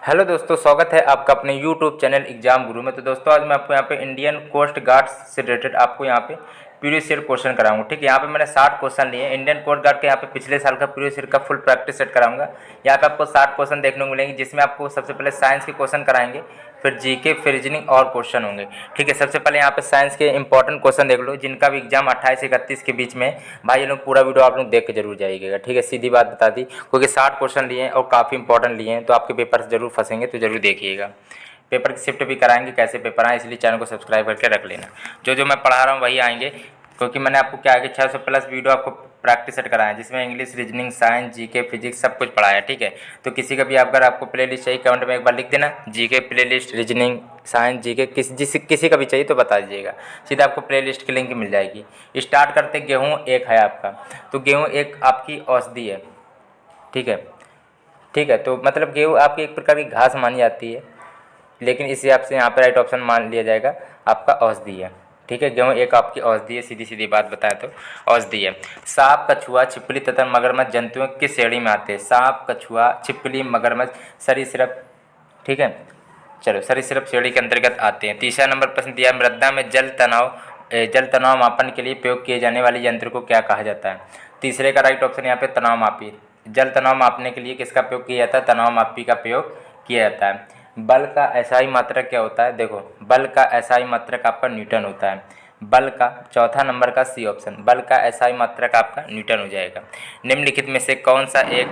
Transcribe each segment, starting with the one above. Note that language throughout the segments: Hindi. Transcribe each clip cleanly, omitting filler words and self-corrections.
हेलो दोस्तों, स्वागत है आपका अपने यूट्यूब चैनल एग्जाम गुरु में। तो दोस्तों आज मैं आपको यहाँ पे इंडियन कोस्ट गार्ड से रिलेटेड आपको यहाँ पे प्रीवियस ईयर क्वेश्चन कराऊंगा। ठीक है, यहाँ पे मैंने 60 क्वेश्चन लिए हैं इंडियन कोस्ट गार्ड के। यहाँ पे पिछले साल का प्रीवियस ईयर का फुल प्रैक्टिस सेट कराऊंगा। यहाँ पे आपको 60 क्वेश्चन देखने को मिलेंगे, जिसमें आपको सबसे पहले साइंस के क्वेश्चन कराएंगे, फिर जीके, फिर रीजनिंग और क्वेश्चन होंगे। ठीक है, सबसे पहले यहाँ पे साइंस के इंपॉर्टेंट क्वेश्चन देख लो, जिनका भी एग्जाम 28 से 31 के बीच में। भाई ये लोग पूरा वीडियो आप लोग देख के जरूर जाइएगा। ठीक है, सीधी बात बता दी, क्योंकि 60 क्वेश्चन लिए हैं और काफ़ी इंपॉर्टेंट लिए हैं, तो आपके पेपर से जरूर फंसेंगे, तो जरूर देखिएगा। पेपर की शिफ्ट भी कराएंगे, कैसे पेपर आए, इसलिए चैनल को सब्सक्राइब करके रख लेना। जो जो मैं पढ़ा रहा हूँ वही आएंगे, क्योंकि मैंने आपको क्या है कि 600+ वीडियो आपको प्रैक्टिस सेट कराया है, जिसमें English, reasoning, science, GK, physics सब कुछ पढ़ाया है। ठीक है, तो किसी का भी अगर आपको प्लेलिस्ट चाहिए कमेंट में एक बार लिख देना, GK playlist, reasoning, science, GK, किसी का भी चाहिए तो बता दीजिएगा, सीधा आपको प्लेलिस्ट की लिंक मिल जाएगी। स्टार्ट करते गेहूँ एक है आपका, तो गेहूँ एक आपकी औषधि है। ठीक है, ठीक है, तो मतलब गेहूँ आपकी एक प्रकार की घास मानी जाती है, लेकिन इस हिसाब से यहाँ पे राइट ऑप्शन मान लिया जाएगा आपका औषधि है। ठीक है, गेहूँ एक आपकी औषधि है, सीधी सीधी बात बताए तो औषधि है। सांप, कछुआ, छिपकली तथा मगरमच्छ जंतुओं किस श्रेणी में आते हैं? सांप, कछुआ, छिपकली, मगरमच्छ, सरीसृप। ठीक है, चलो सरीसृप श्रेणी के अंतर्गत आते हैं। तीसरा नंबर प्रश्न दिया, मृदा में जल तनाव मापन के लिए प्रयोग किए जाने वाले यंत्र को क्या कहा जाता है? तीसरे का राइट ऑप्शन यहाँ पे तनाव मापी। जल तनाव मापने के लिए किसका प्रयोग किया जाता है? तनाव मापी का प्रयोग किया जाता है। बल का एसआई मात्रक क्या होता है? देखो, बल का एसआई मात्रक आपका न्यूटन होता है। बल का चौथा नंबर का सी ऑप्शन, बल का एसआई मात्रक आपका न्यूटन हो जाएगा। निम्नलिखित में से कौन सा एक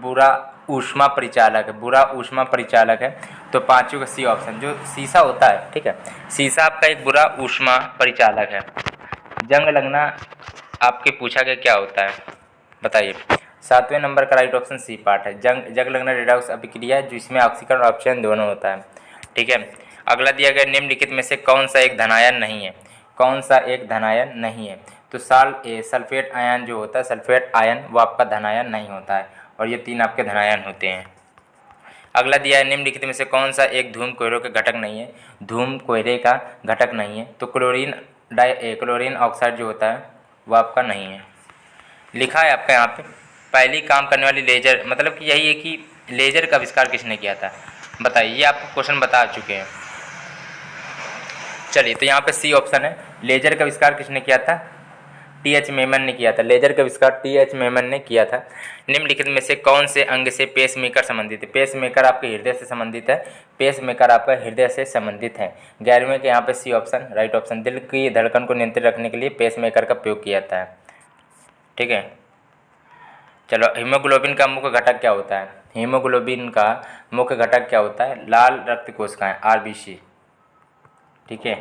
बुरा ऊष्मा परिचालक है? बुरा ऊष्मा परिचालक है, तो पाँचों का सी ऑप्शन, जो शीशा होता है। ठीक है, शीशा आपका एक बुरा ऊष्मा परिचालक है। जंग लगना आपके पूछा गया क्या होता है, बताइए। सातवें नंबर का राइट ऑप्शन सी पार्ट है। जंग लगना रेडॉक्स अभिक्रिया है, जिसमें ऑक्सीजन और ऑक्सीजन दोनों होता है। ठीक है, अगला दिया गया, निम्नलिखित में से कौन सा एक धनायन नहीं है? कौन सा एक धनायन नहीं है? तो सल्फेट आयन जो होता है, सल्फेट आयन, वो आपका धनायन नहीं होता है, और ये तीन आपके धनायन होते हैं। अगला दिया है, निम्नलिखित में से कौन सा एक धूम कोयले का घटक नहीं है? धूम कोयले का घटक नहीं है, तो क्लोरीन ऑक्साइड जो होता है वो आपका नहीं है। लिखा है आपका यहाँ पे, पहली काम करने वाली लेजर, मतलब कि यही है कि लेजर का आविष्कार किसने किया था? बताइए, ये आपको क्वेश्चन बता चुके हैं। चलिए, तो यहाँ पे सी ऑप्शन है। लेजर का आविष्कार किसने किया था? टी.एच. मेमन ने किया था। लेजर का आविष्कार टी.एच. मेमन ने किया था। निम्नलिखित में से कौन से अंग से पेसमेकर संबंधित है? पेसमेकर आपके हृदय से संबंधित है। पेसमेकर आपका हृदय से संबंधित है। 11वें के यहाँ पे सी ऑप्शन राइट ऑप्शन, दिल की धड़कन को नियंत्रित रखने के लिए पेसमेकर का प्रयोग किया जाता है। ठीक है, चलो, हीमोग्लोबिन का मुख्य घटक क्या होता है? हीमोग्लोबिन का मुख्य घटक क्या होता है? लाल रक्त कोशिकाएं, आरबीसी। ठीक है,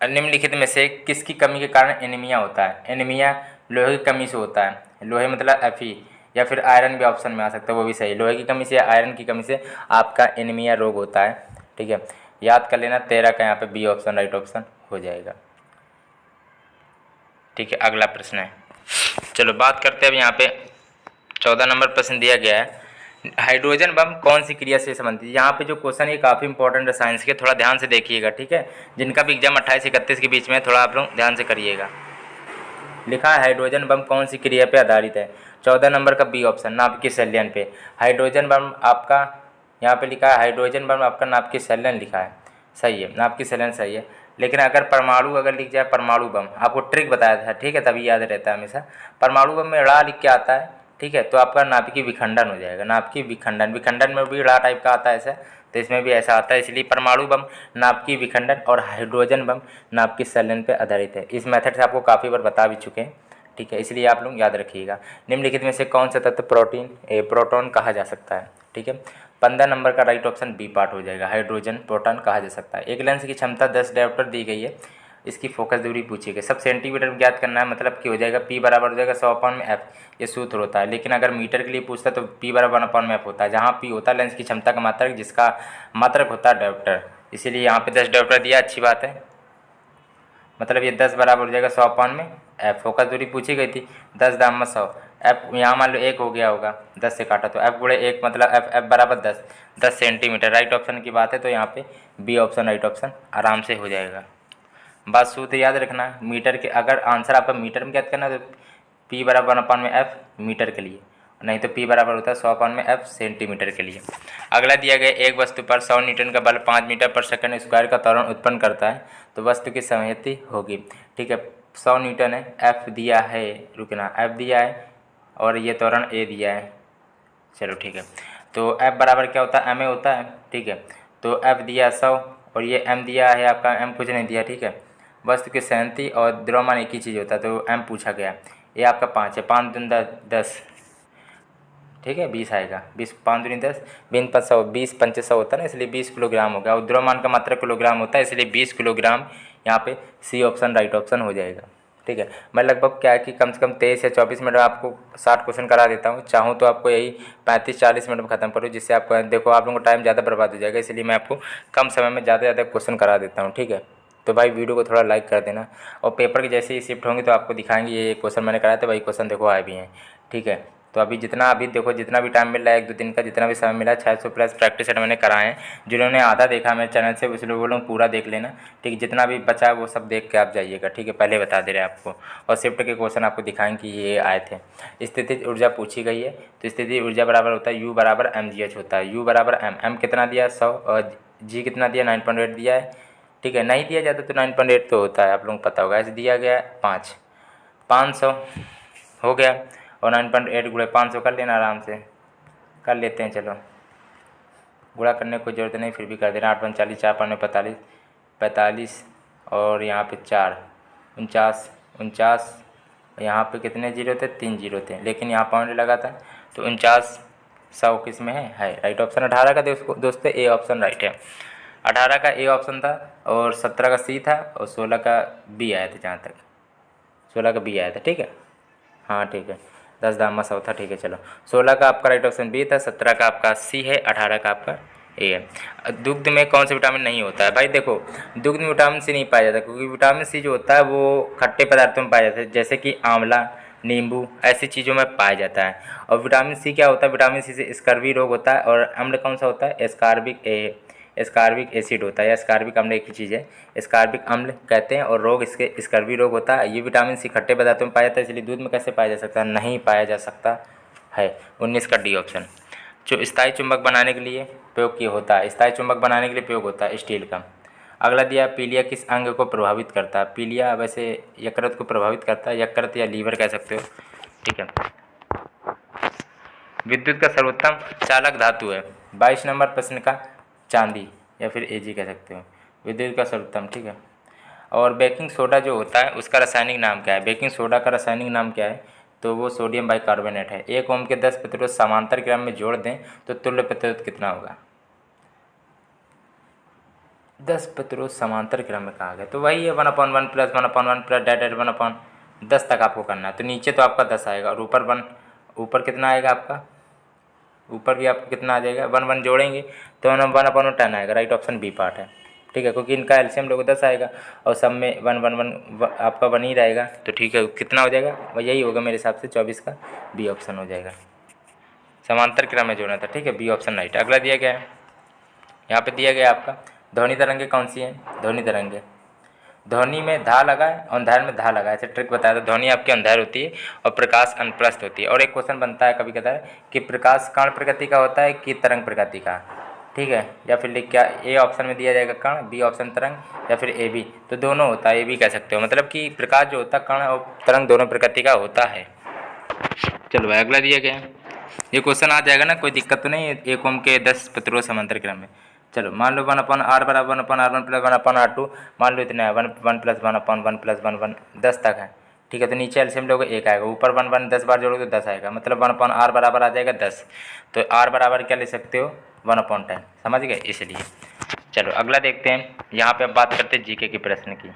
निम्नलिखित में से किसकी कमी के कारण एनीमिया होता है? एनीमिया लोहे की कमी से होता है। लोहे मतलब Fe, या फिर आयरन भी ऑप्शन में आ सकता है, वो भी सही। लोहे की कमी से या आयरन की कमी से आपका एनीमिया रोग होता है। ठीक है, याद कर लेना। 13 का यहाँ पे बी ऑप्शन राइट ऑप्शन हो जाएगा। ठीक है, अगला प्रश्न है, चलो बात करते हैं अब। यहाँ पे 14 नंबर प्रश्न दिया गया है, हाइड्रोजन बम कौन सी क्रिया से संबंधित है? यहाँ पे जो क्वेश्चन है काफ़ी इंपॉर्टेंट है साइंस के, थोड़ा ध्यान से देखिएगा। ठीक है, जिनका भी एग्जाम 28 से 31 के बीच में, थोड़ा आप लोग ध्यान से करिएगा। लिखा है, हाइड्रोजन बम कौन सी क्रिया पे आधारित है? 14 नंबर का बी ऑप्शन, नाभिकीय संलयन पे। हाइड्रोजन बम आपका यहाँ पे लिखा है, हाइड्रोजन बम आपका नाभिकीय संलयन लिखा है, सही है, नाभिकीय संलयन सही है। लेकिन अगर परमाणु अगर लिख जाए परमाणु बम, आपको ट्रिक बताया था। ठीक है, तभी याद रहता है हमेशा। परमाणु बम में ड़ा लिख के आता है, ठीक है, तो आपका नाभिकीय विखंडन हो जाएगा। नाभिकीय विखंडन, विखंडन में भी ड़ा टाइप का आता है ऐसा, तो इसमें भी ऐसा आता है, इसलिए परमाणु बम नाभिकीय विखंडन और हाइड्रोजन बम नाभिकीय संलयन पर आधारित है। इस मेथड से आपको काफ़ी बार बता भी चुके हैं। ठीक है, इसलिए आप लोग याद रखिएगा। निम्नलिखित में से कौन सा तत्व प्रोटॉन कहा जा सकता है? ठीक है, 15 नंबर का राइट ऑप्शन बी पार्ट हो जाएगा, हाइड्रोजन प्रोटॉन कहा जा सकता है। एक लेंस की क्षमता 10 डायोप्टर दी गई है, इसकी फोकस दूरी पूछी गई। सब सेंटीमीटर में ज्ञात करना है, मतलब कि हो जाएगा पी बराबर हो जाएगा 100/f, ये सूत्र होता है। लेकिन अगर मीटर के लिए पूछता है तो पी बराबर 1/f होता है, जहाँ पी होता है लेंस की क्षमता का मात्रक, जिसका मात्रक होता है डायोप्टर। इसीलिए यहाँ पे 10 डायोप्टर दिया, अच्छी बात है। मतलब ये 10 बराबर हो जाएगा 100/f। फोकस दूरी पूछी गई थी, 10 दाम में 100, एफ यहाँ मान लो 1 हो गया होगा, 10 से काटा तो f गुणे 1 मतलब f बराबर 10 सेंटीमीटर। राइट ऑप्शन की बात है, तो यहाँ पे बी ऑप्शन राइट ऑप्शन आराम से हो जाएगा। बात सूत्र याद रखना, मीटर के अगर आंसर आपका मीटर में ज्ञात करना तो पी बराबर 1/f मीटर के लिए, नहीं तो P बराबर होता है 100/F सेंटीमीटर के लिए। अगला दिया गया एक वस्तु पर 100 न्यूटन का बल 5 मीटर पर सेकंड स्क्वायर का त्वरण उत्पन्न करता है तो वस्तु की सममिति होगी। ठीक है, 100 न्यूटन है, F दिया है, रुकना, F दिया है और ये त्वरण A दिया है। चलो ठीक है, तो F बराबर क्या होता है, ma होता है। ठीक है, तो F दिया 100 और ये m दिया है आपका, m कुछ नहीं दिया। ठीक है, वस्तु की सहनति और द्रव्यमान एक ही चीज़ होता है तो m पूछा गया। ये आपका 5 है, 5 दूनी 10, ठीक है, 20 आएगा, 20, 5 दूनी 10, 20×5 20 पंचे 100 होता है ना, इसलिए 20 किलोग्राम हो गया। और द्रव्यमान का मात्रा किलोग्राम होता है, इसलिए 20 किलोग्राम यहाँ पे सी ऑप्शन राइट ऑप्शन हो जाएगा। ठीक है, मैं लगभग क्या है कि कम से कम 23 या 24 मिनट में आपको 60 क्वेश्चन करा देता हूँ। चाहूँ तो आपको यही 35-40 मिनट में ख़त्म करूँ, जिससे आपको देखो आप लोगों को टाइम ज़्यादा बर्बाद हो जाएगा, इसलिए मैं आपको कम समय में ज़्यादा से ज़्यादा क्वेश्चन करा देता हूँ। ठीक है, तो भाई वीडियो को थोड़ा लाइक कर देना और पेपर के जैसे ही शिफ्ट होंगे तो आपको दिखाएंगे ये क्वेश्चन मैंने कराया था, वही क्वेश्चन देखो आए भी हैं। ठीक है, तो अभी देखो जितना भी टाइम मिल रहा है, 1-2 दिन का जितना भी समय मिला है, 600+ प्रैक्टिस सेट मैंने कराए हैं। जिन्होंने आधा देखा मेरे चैनल से उस लोगों को पूरा देख लेना। ठीक है, जितना भी बचा है वो सब देख के आप जाइएगा। ठीक है, पहले बता दे रहे हैं आपको, और शिफ्ट के क्वेश्चन आपको दिखाएंगे कि ये आए थे। स्थितिज ऊर्जा पूछी गई है, तो स्थितिज ऊर्जा बराबर होता है U बराबर mgh होता है। U बराबर m कितना दिया 100 और g कितना दिया 9.8 दिया है। ठीक है, नहीं दिया जाता तो 9.8 तो होता है, आप लोगों को पता होगा। ऐसे दिया गया है 500 हो गया और 9.8 गुणे 500 कर लेना, आराम से कर लेते हैं। चलो गुणा करने की कोई ज़रूरत नहीं, फिर भी कर देना। 8×5 = 40, 4×5 = 45 और यहाँ पे 4 49, यहाँ पे कितने जीरो थे, 3 जीरो थे, लेकिन यहाँ पॉइंट लगा था तो 49 100 किस में है राइट ऑप्शन। 18 का दोस्तों ए ऑप्शन राइट है। 18 का ए ऑप्शन था और 17 का सी था और 16 का बी आया था, जहाँ तक 16 का बी आया था। ठीक है, हाँ ठीक है, 10 दामा 100 था। ठीक है, चलो 16 का आपका राइट ऑप्शन बी था, 17 का आपका सी है, 18 का आपका ए है। दुग्ध में कौन सा विटामिन नहीं होता है? भाई देखो, दुग्ध में विटामिन सी नहीं पाया जाता, क्योंकि विटामिन सी जो होता है वो खट्टे पदार्थों में पाया जाता है, जैसे कि आंवला, नींबू, ऐसी चीज़ों में पाया जाता है। और विटामिन सी क्या होता है, विटामिन सी से स्कर्वी रोग होता है। और अम्ल कौन सा होता है, एस्कॉर्बिक एसिड होता है, या एस्कॉर्बिक अम्ल एक ही चीज़ है, एस्कॉर्बिक अम्ल कहते हैं। और रोग इसके स्कर्वी रोग होता है। ये विटामिन सी खट्टे पदार्थों में पाया जाता है, इसलिए दूध में कैसे पाया जा सकता है, नहीं पाया जा सकता है। 19 का डी ऑप्शन। जो स्थायी चुंबक बनाने के लिए प्रयोग किया होता है, स्थायी चुंबक बनाने के लिए प्रयोग होता है स्टील का। अगला दिया पीलिया किस अंग को प्रभावित करता है? पीलिया वैसे यकृत को प्रभावित करता है, यकृत या लीवर कह सकते हो। ठीक है, विद्युत का सर्वोत्तम चालक धातु है। 22 नंबर प्रश्न का चांदी या फिर एजी कह सकते हो, विद्युत का सर्वोत्तम। ठीक है, और बेकिंग सोडा जो होता है उसका रासायनिक नाम क्या है? बेकिंग सोडा का रासायनिक नाम क्या है? तो वो सोडियम बाइकार्बोनेट है। 1 ओम के 10 प्रतिरोध समांतर क्रम में जोड़ दें तो तुल्य प्रतिरोध कितना होगा? 10 प्रतिरोध समांतर क्रम में कहा गया तो वही है 1/1 + 1/1 + डेट 1/10 तक आपको करना है। तो नीचे तो आपका 10 आएगा और ऊपर कितना आएगा आपका? ऊपर भी आपको कितना आ जाएगा? 1 जोड़ेंगे तो 1/10 आएगा, राइट ऑप्शन बी पार्ट है। ठीक है, क्योंकि इनका एलसीएम लोग 10 आएगा और सब में 1 आपका 1 ही रहेगा। तो ठीक है, कितना हो जाएगा? वह यही होगा मेरे हिसाब से 24 का बी ऑप्शन हो जाएगा, समांतर क्रम में जोड़ना था। ठीक है, बी ऑप्शन राइट। अगला दिया गया है, यहाँ पे दिया गया आपका ध्वनि तरंगे कौन सी हैं? ध्वनि तरंगे, ध्वनि में धा लगा है और अंधेर में धा लगा है। ऐसे ट्रिक बताया था। ध्वनि आपकी अंधेर होती है और प्रकाश अनुप्रस्थ होती है। और एक क्वेश्चन बनता है कभी कदार कि प्रकाश कण प्रकृति का होता है कि तरंग प्रकृति का? ठीक है, या फिर लिख क्या ए ऑप्शन में दिया जाएगा कण, बी ऑप्शन तरंग, या फिर ए बी। तो दोनों होता है, ए बी कह सकते हो, मतलब कि प्रकाश जो होता है कण और तरंग दोनों प्रकृति का होता है। चलो भाई अगला दिया गया है, ये क्वेश्चन आ जाएगा ना, कोई दिक्कत तो नहीं है। 1 ओम के 10 प्रतिरोध समांतर क्रम में। चलो मान लो 1/r बराबर 1/r1 + 1/r2, मान लो इतना है 1 + 1/1 + 1 10 तक है। ठीक है, तो नीचे एलसीएम लोगे 1 आएगा, ऊपर 1 10 बार जोड़ोगे तो 10 आएगा, मतलब 1/r बराबर आ जाएगा 10। तो r बराबर क्या ले सकते हो? 1/10, समझ गए? इसलिए चलो अगला देखते हैं। यहाँ पे अब बात करते हैं जीके के प्रश्न की।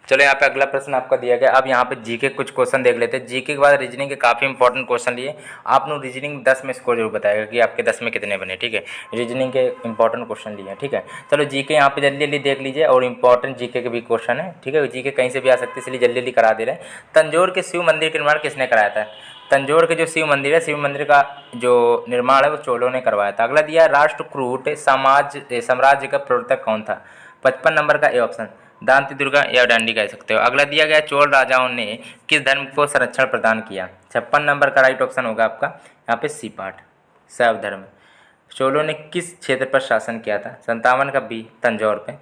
चलो यहाँ पे अगला प्रश्न आपका दिया गया। अब यहाँ पे जीके कुछ क्वेश्चन देख लेते हैं। जीके के बाद रीजनिंग के काफ़ी इंपॉर्टेंट क्वेश्चन लिए। आप लोग रीजनिंग 10 में स्कोर जरूर बताएगा कि आपके 10 में कितने बने। ठीक है, रीजनिंग के इंपॉर्टेंट क्वेश्चन लिए हैं। ठीक है, चलो जीके यहाँ पे जल्दी जल्दी देख लीजिए, और इंपॉर्टेंट जीके के भी क्वेश्चन है। ठीक है, जीके कहीं से भी आ सकती है, इसलिए जल्दी जल्दी करा दे रहे हैं। तंजौर के शिव मंदिर का निर्माण किसने कराया था? तंजौर के जो शिव मंदिर है, शिव मंदिर का जो निर्माण है वो चोलों ने करवाया था। अगला दिया राष्ट्रकूट साम्राज्य का प्रवर्तक कौन था? 55 नंबर का ए ऑप्शन। दांती दुर्गा या डांडी कह सकते हो। अगला दिया गया, चोल राजाओं ने किस धर्म को संरक्षण प्रदान किया? 56 नंबर का राइट ऑप्शन होगा आपका यहाँ पे सी पार्ट, शैव धर्म। चोलों ने किस क्षेत्र पर शासन किया था? 57 का बी, तंजौर पे।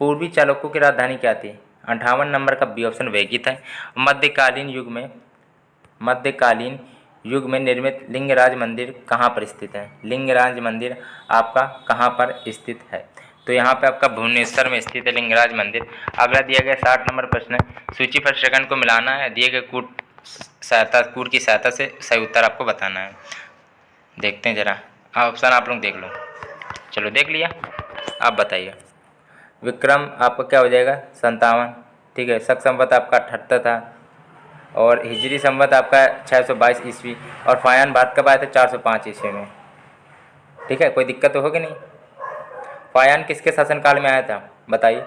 पूर्वी चालुक्यों की राजधानी क्या थी? 58 नंबर का बी ऑप्शन वैगित है। मध्यकालीन युग में निर्मित लिंगराज मंदिर कहाँ पर स्थित है? लिंगराज मंदिर आपका कहाँ पर स्थित है? तो यहाँ पे आपका भुवनेश्वर में स्थित है लिंगराज मंदिर। अगला दिया गया 60 नंबर प्रश्न है, सूची फर्स्ट सेकंड को मिलाना है, दिए गए कूट की सहायता से सही उत्तर आपको बताना है। देखते हैं जरा, ऑप्शन आप लोग देख लो। चलो देख लिया, आप बताइए। विक्रम आपका क्या हो जाएगा? 57, ठीक है। शक संवत आपका 78 था, और हिजरी संवत आपका 622 ईस्वी, और फायान भारत कब आया था? 405 ईस्वी में, ठीक है। कोई दिक्कत तो होगी नहीं। फायान किसके शासनकाल में आया था बताइए?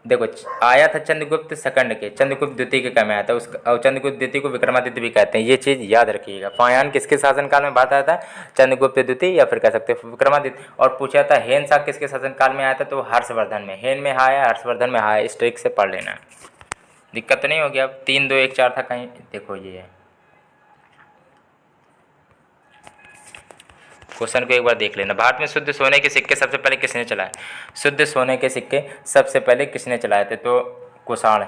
देखो, आया था चंद्रगुप्त सेकंड के, चंद्रगुप्त द्वितीय के काम में आया था और चंद्रगुप्त द्वितीय को विक्रमादित्य भी कहते हैं, ये चीज़ याद रखिएगा। फायान किसके शासनकाल में भारत आया था? चंद्रगुप्त द्वितीय या फिर कह सकते हैं विक्रमादित्य। और पूछा था हेन शाह किसके शासनकाल में आया था? तो हर्षवर्धन में। हेन में हाँ है, हर्षवर्धन में हाँ है, इस ट्रिक से पढ़ लेना, दिक्कत तो नहीं होगी। अब 3 2 1 4 था कहीं, देखो ये है। क्वेश्चन को एक बार देख लेना। भारत में शुद्ध सोने के सिक्के सबसे पहले किसने चलाए? शुद्ध सोने के सिक्के सबसे पहले किसने चलाए थे? तो कुषाण,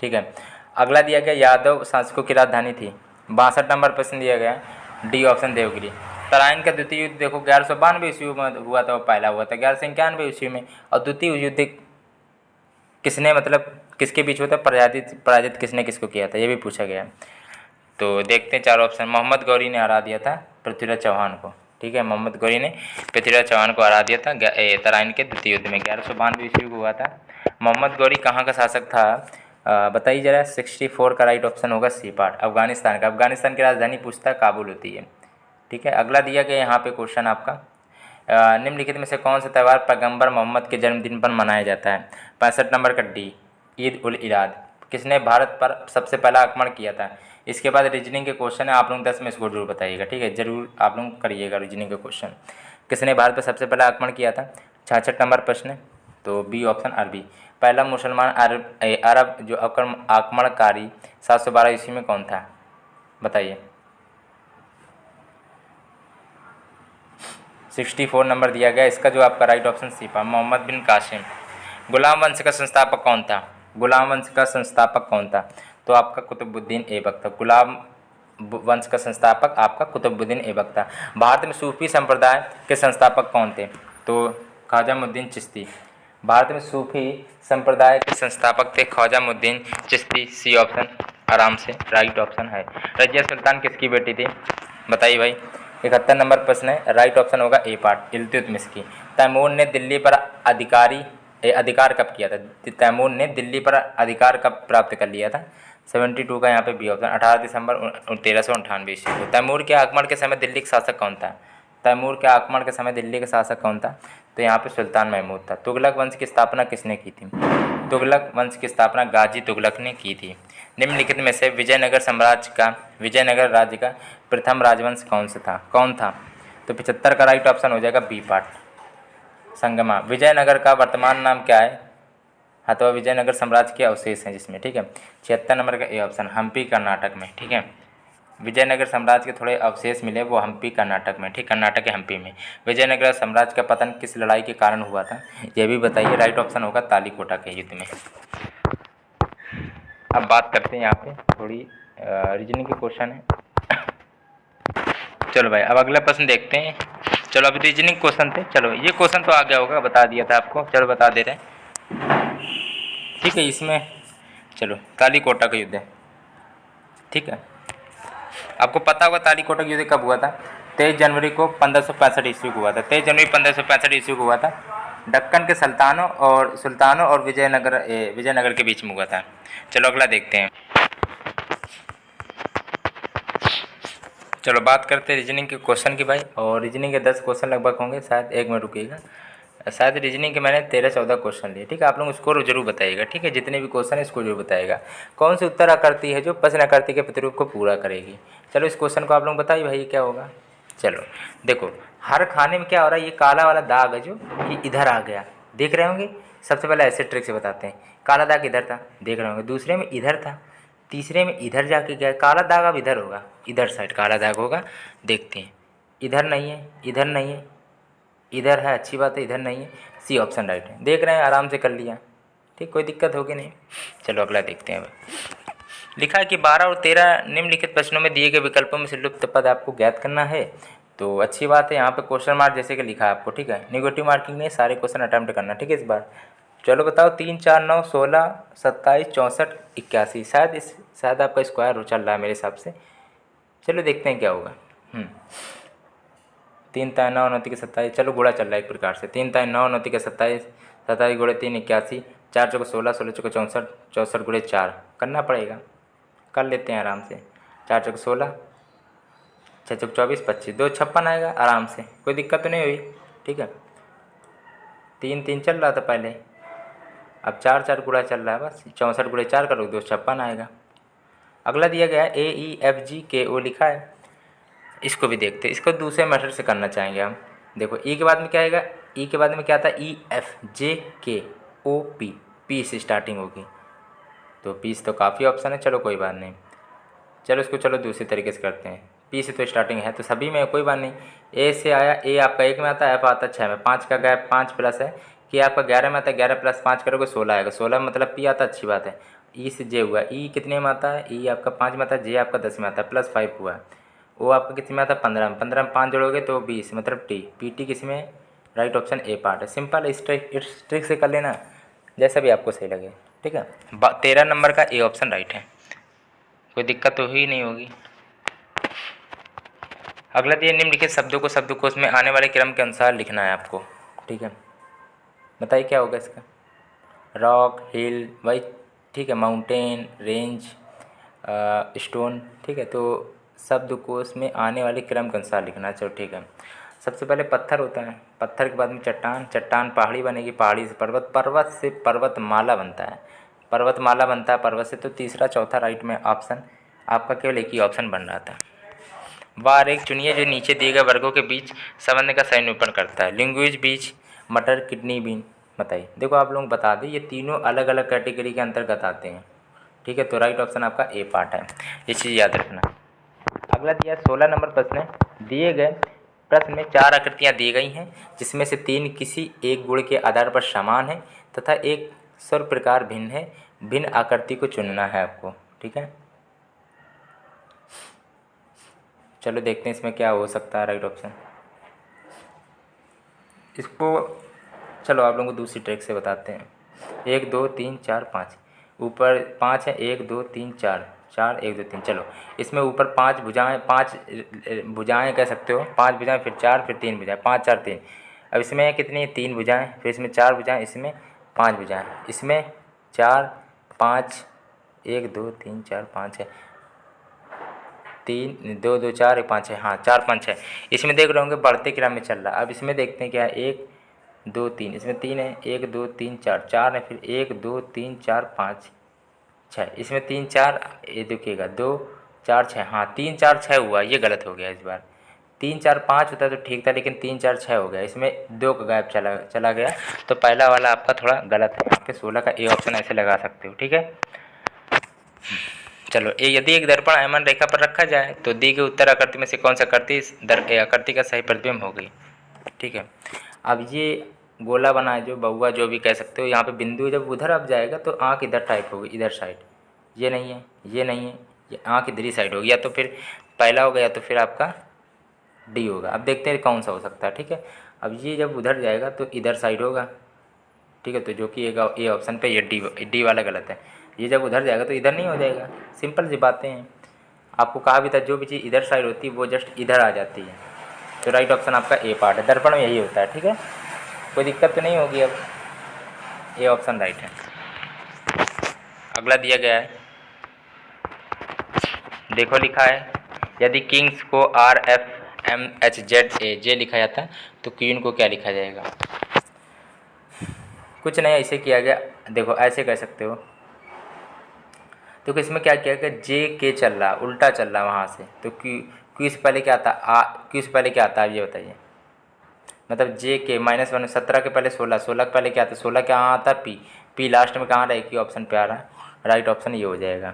ठीक है। अगला दिया गया, यादव शासकों की राजधानी थी। 62 नंबर प्रश्न दिया गया, डी ऑप्शन देवगिरी। तराइन का द्वितीय युद्ध देखो 1192 ईस्वी में हुआ था, वो पहला हुआ था 1191 ईस्वी में। और द्वितीय युद्ध किसने, मतलब किसके बीच हुआ था? पराजित किसने किसको किया था, ये भी पूछा गया। तो देखते हैं 4 ऑप्शन। मोहम्मद गौरी ने हरा दिया था पृथ्वीराज चौहान को, ठीक है। मोहम्मद गौरी ने पृथ्वीराज चौहान को हरा दिया था तराइन के द्वितीय युद्ध में, 1192 ईस्वी को हुआ था। मोहम्मद गौरी कहाँ का शासक था? बताइए जरा। 64 का राइट ऑप्शन होगा सी पार्ट, अफगानिस्तान का। अफगानिस्तान की राजधानी पूछता काबुल होती है, ठीक है। अगला दिया गया यहाँ पे क्वेश्चन आपका, निम्नलिखित में से कौन सा त्यौहार पैगंबर मोहम्मद के जन्मदिन पर मनाया जाता है? 65 नंबर का डी, ईद उल इराद। किसने भारत पर सबसे पहला आक्रमण किया था? इसके बाद रीजनिंग के क्वेश्चन है, आप लोग 10 में इसको जरूर बताइएगा, ठीक है। जरूर आप लोग करिएगा रीजनिंग के क्वेश्चन। किसने भारत पर सबसे पहला आक्रमण किया था? 66 नंबर प्रश्न है, तो बी ऑप्शन अरबी। पहला मुसलमान अरब जो आक्रमणकारी 712 ईस्वी में कौन था? बताइए। 64 नंबर दिया गया, इसका जो आपका राइट ऑप्शन सी पा, मोहम्मद बिन कासिम। गुलाम वंश का संस्थापक कौन था? गुलाम वंश का संस्थापक कौन था? तो आपका कुतुबुद्दीन ऐबक था। गुलाम वंश का संस्थापक आपका कुतुबुद्दीन ऐबक था। भारत में सूफी संप्रदाय के संस्थापक कौन थे? तो ख्वाजामुद्दीन चिश्ती। भारत में सूफी संप्रदाय के संस्थापक थे ख्वाजामुद्दीन चिश्ती, सी ऑप्शन आराम से राइट ऑप्शन है। रजिया सुल्तान किसकी बेटी थी? बताइए भाई। 71 नंबर प्रश्न है, राइट ऑप्शन होगा ए पार्ट, इल्तुतमिश की। तैमूर ने दिल्ली पर अधिकार कब किया था? तैमूर ने दिल्ली पर अधिकार कब प्राप्त कर लिया था? 72 का यहाँ पे बी ऑप्शन, 18 दिसंबर 1398 ईस्वी को। तैमूर के आक्रमण के समय दिल्ली का शासक कौन था? तैमूर के आक्रमण के समय दिल्ली का शासक कौन था? तो यहाँ पे सुल्तान महमूद था। तुगलक वंश की स्थापना किसने की थी? तुगलक वंश की स्थापना गाजी तुगलक ने की थी। निम्नलिखित में से विजयनगर राज्य का प्रथम राजवंश कौन था? तो 75 का राइट ऑप्शन हो जाएगा बी पार्ट, संगमा। विजयनगर का वर्तमान नाम क्या है? हाँ, तो विजयनगर साम्राज्य के अवशेष हैं जिसमें, ठीक है। 76 नंबर का ए ऑप्शन, हम्पी कर्नाटक में, ठीक है। विजयनगर साम्राज्य के थोड़े अवशेष मिले, वो हम्पी कर्नाटक में, ठीक, कर्नाटक के हम्पी में। विजयनगर साम्राज्य का पतन किस लड़ाई के कारण हुआ था? यह भी बताइए। राइट ऑप्शन होगा तालीकोटा के युद्ध में। अब बात करते हैं यहाँ पे थोड़ी रीजनिंग के क्वेश्चन है। चलो भाई, अब अगला प्रश्न देखते हैं। चलो, अभी रीजनिंग क्वेश्चन थे। चलो, ये क्वेश्चन तो आ गया होगा, बता दिया था आपको, चलो बता दे रहे हैं, ठीक है। इसमें चलो, तालीकोटा का युद्ध है, ठीक है। आपको पता होगा तालीकोटा का युद्ध कब हुआ था? 23 जनवरी को 1565 ईस्वी को हुआ था। 23 जनवरी 1565 ईस्वी को हुआ था। दक्कन के सुल्तानों और विजयनगर के बीच में हुआ था। चलो अगला देखते हैं। चलो बात करते हैं रीजनिंग के क्वेश्चन की भाई। और रीजनिंग के 10 क्वेश्चन लगभग होंगे, शायद एक मिनट रुकिएगा। शायद रीजनिंग के मैंने 13-14 क्वेश्चन लिए, ठीक है। आप लोग इसको जरूर बताइएगा, ठीक है। जितने भी क्वेश्चन है इसको जरूर बताइएगा। कौन सी उत्तर आकृति है जो प्रश्न आकृति के प्रतिरूप को पूरा करेगी? चलो, इस क्वेश्चन को आप लोग बताइए भाई, ये क्या होगा। चलो देखो, हर खाने में क्या हो रहा है, ये काला वाला दाग है जो ये इधर आ गया, देख रहे होंगे। सबसे पहले ऐसे ट्रिक से बताते हैं। काला दाग इधर था, देख रहे होंगे। दूसरे में इधर था, तीसरे में इधर जाके गया। काला दाग अब इधर होगा, इधर साइड काला दाग होगा। देखते हैं, इधर नहीं है, इधर नहीं है, इधर है, अच्छी बात है, इधर नहीं है। सी ऑप्शन राइट है। देख रहे हैं, आराम से कर लिया, ठीक, कोई दिक्कत होगी नहीं। चलो अगला देखते हैं। अब लिखा है कि 12 और 13 निम्नलिखित प्रश्नों में दिए गए विकल्पों में से लुप्त पद आपको ज्ञात करना है। तो अच्छी बात है, यहाँ पे क्वेश्चन मार्क जैसे कि लिखा है आपको, ठीक है, नेगेटिव मार्किंग नहीं, सारे क्वेश्चन अटैम्प्ट करना, ठीक है इस बार। चलो बताओ, 3, 4, 9, 16, 27, 64, 81, शायद आपका स्क्वायर हो चल रहा है मेरे हिसाब से। चलो देखते हैं क्या होगा। 3 3 9 9 27, चलो गुणा चल रहा है एक प्रकार से। 3 3 9 9 27, 27 गुणे 3 81, 4 चौको 16, 16 चौको 64, 64 गुणे 4 करना पड़ेगा, कर लेते हैं आराम से। 4 चौको 16, 6 चौको 24, 25, 2 56 आएगा आराम से, कोई दिक्कत तो नहीं हुई, ठीक है। 3 3 चल रहा था पहले, अब 4 4 गुणा चल रहा है, बस 64 गुणे 4 करो, 2 56 आएगा। अगला दिया गया है AEFGKO लिखा है, इसको भी देखते हैं। इसको दूसरे मेथड से करना चाहेंगे हम। देखो ई के बाद में क्या आएगा, ई के बाद में क्या आता है, EFJKOP, पी से स्टार्टिंग होगी, तो पी से तो काफ़ी ऑप्शन है, चलो कोई बात नहीं। चलो इसको चलो दूसरे तरीके से करते हैं। पी से तो स्टार्टिंग है तो सभी में कोई बात नहीं। ए से आया, ए आपका 1 में आता है, एफ आता है 6 में, 5 का गैप 5 प्लस है, कि आपका 11 में आता है, 11 प्लस 5 करोगे 16 आएगा, 16 मतलब पी आता है, अच्छी बात है। ई से जे हुआ, ई कितने में आता है, ई आपका 5 में आता है, जे आपका 10 में आता है, प्लस 5 हुआ। वो आपका कितने में आता है, 15 में, 15 में 5 जोड़ोगे तो 20, मतलब टी, पी टी किस में, राइट ऑप्शन ए पार्ट है। सिंपल, इस ट्रिक से कर लेना, जैसा भी आपको सही लगे, ठीक है। 13 नंबर का ए ऑप्शन राइट है, कोई दिक्कत तो ही नहीं होगी। अगला दिया, निम्नलिखित शब्दों को शब्दकोश में आने वाले क्रम के अनुसार लिखना है आपको, ठीक है। बताइए क्या होगा इसका। रॉक, हिल, भाई ठीक है, माउंटेन, रेंज, स्टोन, ठीक है। तो शब्दकोश में आने वाले क्रम के अनुसार लिखना है, चलो ठीक है। सबसे पहले पत्थर होता है, पत्थर के बाद में चट्टान, चट्टान पहाड़ी बनेगी, पहाड़ी से पर्वत, पर्वत से पर्वतमाला बनता है, पर्वतमाला बनता है पर्वत से। तो तीसरा चौथा राइट में ऑप्शन आपका केवल एक ही ऑप्शन बन रहा था। बार एक चुनिए जो नीचे दिए गए वर्गों के बीच संबंध का सही निरूपण करता है। लैंग्वेज, बीज, मटर, किडनी बीन, बताइए। देखो आप लोग बता दें, ये तीनों अलग अलग कैटेगरी के अंतर्गत आते हैं, ठीक है। तो राइट ऑप्शन आपका ए पार्ट है, ये चीज़ याद रखना। अगला दिया 16 नंबर प्रश्न है। दिए गए प्रश्न में 4 आकृतियाँ दी गई हैं, जिसमें से 3 किसी एक गुण के आधार पर समान है तथा एक स्वर प्रकार भिन्न है। भिन्न आकृति को चुनना है आपको, ठीक है। चलो देखते हैं इसमें क्या हो सकता है राइट ऑप्शन। इसको चलो आप लोगों को दूसरी ट्रिक से बताते हैं। 1 2 3 4 5, ऊपर 5 है, 1 2 3 4, 4 1 2 3। चलो इसमें ऊपर 5 भुजाएं, 5 भुजाएं कह सकते हो, 5 भुजाएं, फिर 4, फिर 3 भुजाएं, 5 4 3। अब इसमें कितनी, 3 भुजाएं, फिर इसमें 4 भुजाएं, इसमें 5 भुजाएं, इसमें 4 5, 1 2 3 4 5 है, 3 2 2 4 1 5 है, हाँ 4 5 है। इसमें देख रहे होंगे बढ़ते क्रम में चल रहा है। अब इसमें देखते हैं क्या है, 1 2 3, इसमें 3 है, 1 2 3 4, 4 है, फिर 1 2 3 4 5 6, इसमें 3 4, ये देखिएगा 2 4 6, हाँ 3 4 6 हुआ, ये गलत हो गया इस बार। 3 4 5 होता तो ठीक था, लेकिन 3 4 6 हो गया, इसमें 2 का गैप चला गया। तो पहला वाला आपका थोड़ा गलत है, यहाँ पे 16 का ए ऑप्शन ऐसे लगा सकते हो, ठीक है। चलो यदि एक दर्पण आयमान रेखा पर रखा जाए तो दी गई उत्तर आकृति में से कौन सा आकृति इस आकृति का सही प्रतिबिंब होगी, ठीक है। अब ये गोला बना है, जो बहुआ जो भी कह सकते हो, यहाँ पे बिंदु जब उधर अब जाएगा तो आँख इधर टाइप होगी, इधर साइड। ये नहीं है, ये नहीं है, ये आँख इधर ही साइड होगी, या तो फिर पहला होगा या तो फिर आपका डी होगा। अब देखते हैं कौन सा हो सकता है, ठीक है। अब ये जब उधर जाएगा तो इधर साइड होगा, ठीक है। तो जो कि ए ऑप्शन पे ये डी वाला गलत है। ये जब उधर जाएगा तो इधर नहीं हो जाएगा, सिंपल सी बातें हैं। आपको कहा भी था जो भी चीज़ इधर साइड होती है वो जस्ट इधर आ जाती है। तो राइट ऑप्शन आपका ए पार्ट है, दर्पण में यही होता है, ठीक है। कोई दिक्कत तो नहीं होगी, अब ए ऑप्शन राइट है। अगला दिया गया है, देखो लिखा है, यदि किंग्स को RFMHZA जे लिखा जाता है तो क्वीन को क्या लिखा जाएगा। कुछ नहीं, ऐसे किया गया, देखो ऐसे कर सकते हो। तो इसमें क्या किया गया, जे के चल रहा, उल्टा चल रहा वहाँ से, तो क्यू से पहले क्या आता, क्यू से पहले क्या आता है ये बताइए। मतलब जे के -1, 17 के पहले 16, 16 के पहले क्या आता है, 16 के यहाँ आता है पी पी लास्ट में कहाँ रहेगी ऑप्शन पे आ रहा है, राइट ऑप्शन ये हो जाएगा।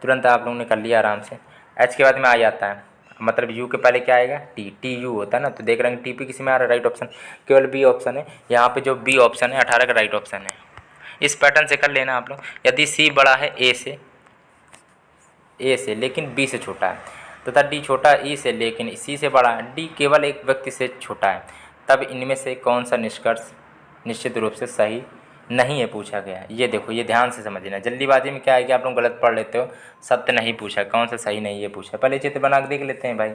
तुरंत आप लोगों ने कर लिया आराम से। एच के बाद में आ जाता है, मतलब यू के पहले क्या आएगा, टी, टी यू होता है ना, तो देख रहे हैं टी पी किसी में आ रहा है, राइट ऑप्शन केवल बी ऑप्शन है यहाँ पे, जो बी ऑप्शन है 18 का राइट ऑप्शन है। इस पैटर्न से कर लेना आप लोग। यदि सी बड़ा है ए से लेकिन बी से छोटा है, तथा डी छोटा ई से लेकिन सी से बड़ा है, डी केवल एक व्यक्ति से छोटा है, तब इनमें से कौन सा निष्कर्ष निश्चित रूप से सही नहीं है पूछा गया। ये देखो, ये ध्यान से समझना। जल्दीबाजी में क्या है कि आप लोग गलत पढ़ लेते हो, सत्य नहीं पूछा, कौन सा सही नहीं है पूछा। पहले चित्र बना के देख लेते हैं भाई।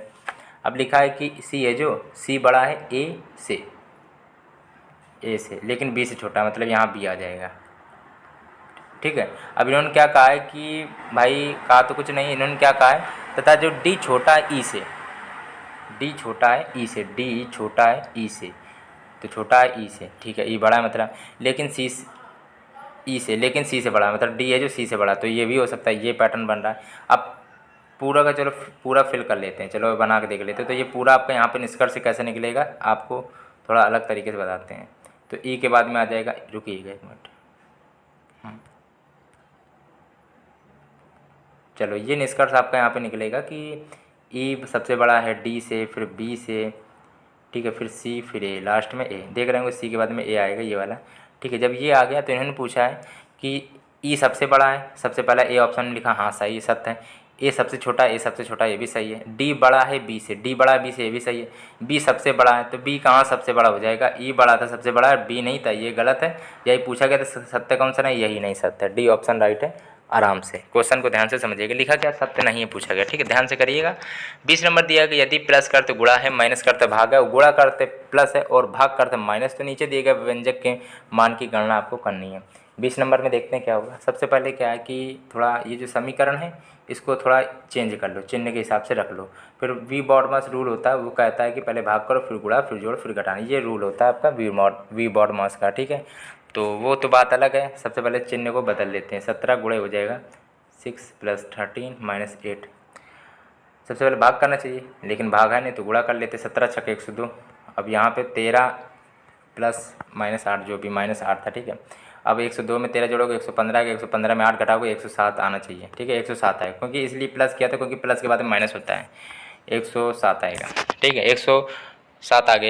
अब लिखा है कि सी है, जो सी बड़ा है ए से लेकिन बी से छोटा, मतलब यहाँ बी आ जाएगा। ठीक है। अब इन्होंने क्या कहा है कि भाई, कहा तो कुछ नहीं, इन्होंने क्या कहा है, तथा जो डी छोटा है ई से, डी छोटा है ई से, डी छोटा है ई से, तो छोटा है ई से, ठीक है, ई बड़ा है मतलब, लेकिन सी ई से, लेकिन सी से बड़ा है, मतलब डी है जो सी से बड़ा, तो ये भी हो सकता है, ये पैटर्न बन रहा है। अब पूरा का चलो पूरा फिल कर लेते हैं, चलो बना के देख लेते हैं। तो ये पूरा आपका यहाँ पे निष्कर्ष कैसे निकलेगा, आपको थोड़ा अलग तरीके से बताते हैं। तो ई के बाद में आ जाएगा, रुकिएगा एक मिनट, चलो ये निष्कर्ष आपका यहाँ पे निकलेगा कि ई सबसे बड़ा है डी से, फिर बी से, ठीक है, फिर सी, फिर ए, लास्ट में ए। देख रहे होंगे सी के बाद में ए आएगा, ये वाला। ठीक है, जब ये आ गया तो इन्होंने पूछा है कि ई सबसे बड़ा है, सबसे पहला ए ऑप्शन में लिखा, हाँ सही, सत्य है। ए सबसे छोटा, ए सबसे छोटा, ये भी सही है। डी बड़ा है बी से, डी बड़ा है बी से, ये भी सही है। बी सबसे बड़ा है, तो बी कहाँ सबसे बड़ा हो जाएगा, ई बड़ा था सबसे बड़ा, बी नहीं था, ये गलत है। यही पूछा गया था, सत्य कौन सा नहीं, यही नहीं सत्य, डी ऑप्शन राइट है। आराम से क्वेश्चन को ध्यान से समझिएगा, लिखा क्या, सत्य नहीं है पूछा गया। ठीक है, ध्यान से करिएगा। 20 नंबर दिया कि यदि प्लस करते गुणा है, माइनस करते भाग है, गुणा करते प्लस है और भाग करते माइनस, तो नीचे दिए गए व्यंजक के मान की गणना आपको करनी है। 20 नंबर में देखते हैं क्या होगा। सबसे पहले क्या है कि थोड़ा ये जो समीकरण है इसको थोड़ा चेंज कर लो, चिन्ह के हिसाब से रख लो। फिर वी बॉडमास रूल होता है, वो कहता है कि पहले भाग करो, फिर गुणा, फिर जोड़, फिर घटाना, ये रूल होता है आपका वी बॉडमास का। ठीक है, तो वो तो बात अलग है। सबसे पहले चिन्ह को बदल लेते हैं, 17 गुणे हो जाएगा 6 + 13 - 8। सबसे पहले भाग करना चाहिए, लेकिन भाग है नहीं तो गुणा कर लेते, 17 × 102। अब यहाँ पे 13 + -8, जो भी -8 था। ठीक है, अब 102 में 13 जोड़ोगे 115 आएगा, 115 में 8 घटाओगे 107 आना चाहिए। ठीक है, 107 आएगा, क्योंकि इसलिए प्लस किया था क्योंकि प्लस के बाद में माइनस होता है, 107 आएगा। ठीक है, 107 आ गया।